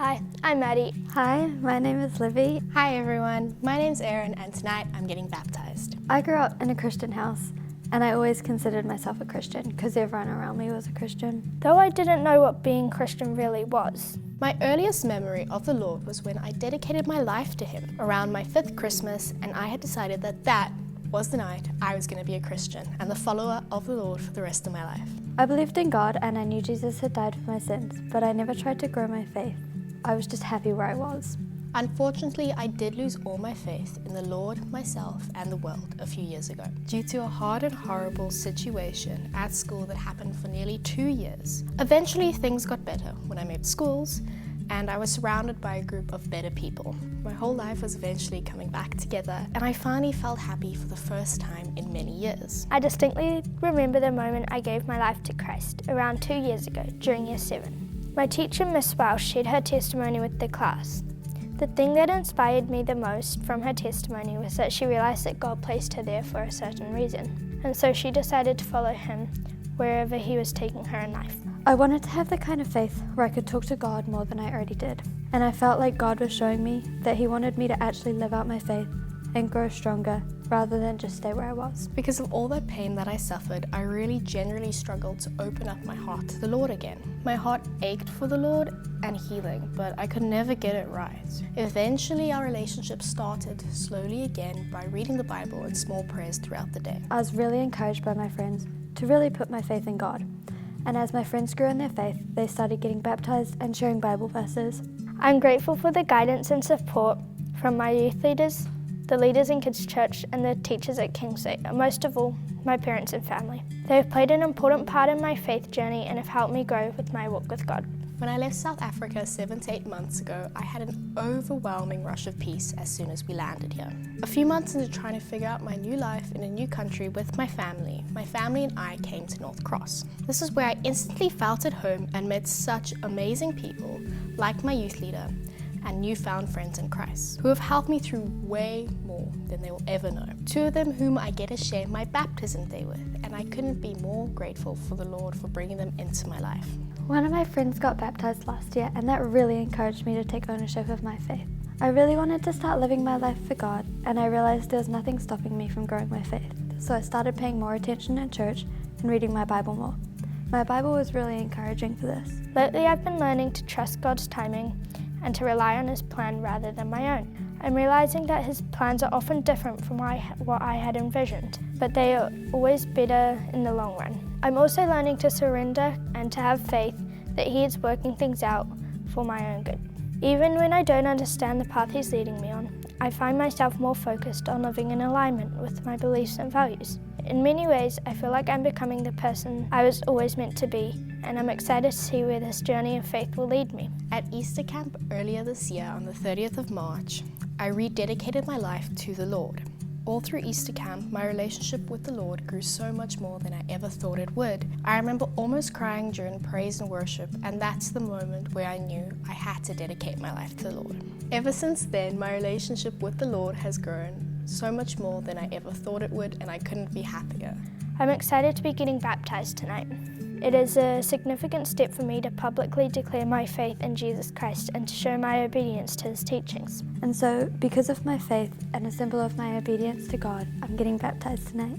Hi, I'm Maddie. Hi, my name is Livy. Hi everyone, my name's Erin and tonight I'm getting baptized. I grew up in a Christian house and I always considered myself a Christian because everyone around me was a Christian. Though I didn't know what being Christian really was. My earliest memory of the Lord was when I dedicated my life to Him around my 5th Christmas, and I had decided that was the night I was going to be a Christian and the follower of the Lord for the rest of my life. I believed in God and I knew Jesus had died for my sins, but I never tried to grow my faith. I was just happy where I was. Unfortunately, I did lose all my faith in the Lord, myself, and the world a few years ago due to a hard and horrible situation at school that happened for nearly 2 years. Eventually, things got better when I moved schools and I was surrounded by a group of better people. My whole life was eventually coming back together and I finally felt happy for the first time in many years. I distinctly remember the moment I gave my life to Christ around 2 years ago during Year 7. My teacher, Miss Welsh, shared her testimony with the class. The thing that inspired me the most from her testimony was that she realised that God placed her there for a certain reason, and so she decided to follow Him wherever He was taking her in life. I wanted to have the kind of faith where I could talk to God more than I already did, and I felt like God was showing me that He wanted me to actually live out my faith and grow stronger rather than just stay where I was. Because of all that pain that I suffered, I really generally struggled to open up my heart to the Lord again. My heart ached for the Lord and healing, but I could never get it right. Eventually, our relationship started slowly again by reading the Bible and small prayers throughout the day. I was really encouraged by my friends to really put my faith in God. And as my friends grew in their faith, they started getting baptized and sharing Bible verses. I'm grateful for the guidance and support from my youth leaders, the leaders in Kids Church, and the teachers at Kingsley, and most of all, my parents and family. They have played an important part in my faith journey and have helped me grow with my walk with God. When I left South Africa 7 to 8 months ago, I had an overwhelming rush of peace as soon as we landed here. A few months into trying to figure out my new life in a new country with my family and I came to Northcross. This is where I instantly felt at home and met such amazing people like my youth leader and newfound friends in Christ, who have helped me through way more than they will ever know. 2 of them whom I get to share my baptism day with, and I couldn't be more grateful for the Lord for bringing them into my life. One of my friends got baptized last year, and that really encouraged me to take ownership of my faith. I really wanted to start living my life for God, and I realized there was nothing stopping me from growing my faith. So I started paying more attention in church and reading my Bible more. My Bible was really encouraging for this. Lately, I've been learning to trust God's timing and to rely on His plan rather than my own. I'm realising that His plans are often different from what I had envisioned, but they are always better in the long run. I'm also learning to surrender and to have faith that He is working things out for my own good. Even when I don't understand the path He's leading me on, I find myself more focused on living in alignment with my beliefs and values. In many ways, I feel like I'm becoming the person I was always meant to be, and I'm excited to see where this journey of faith will lead me. At Easter camp earlier this year on the 30th of March, I rededicated my life to the Lord. All through Easter camp, my relationship with the Lord grew so much more than I ever thought it would. I remember almost crying during praise and worship, and that's the moment where I knew I had to dedicate my life to the Lord. Ever since then, my relationship with the Lord has grown so much more than I ever thought it would, and I couldn't be happier. I'm excited to be getting baptized tonight. It is a significant step for me to publicly declare my faith in Jesus Christ and to show my obedience to His teachings. And so, because of my faith and a symbol of my obedience to God, I'm getting baptized tonight.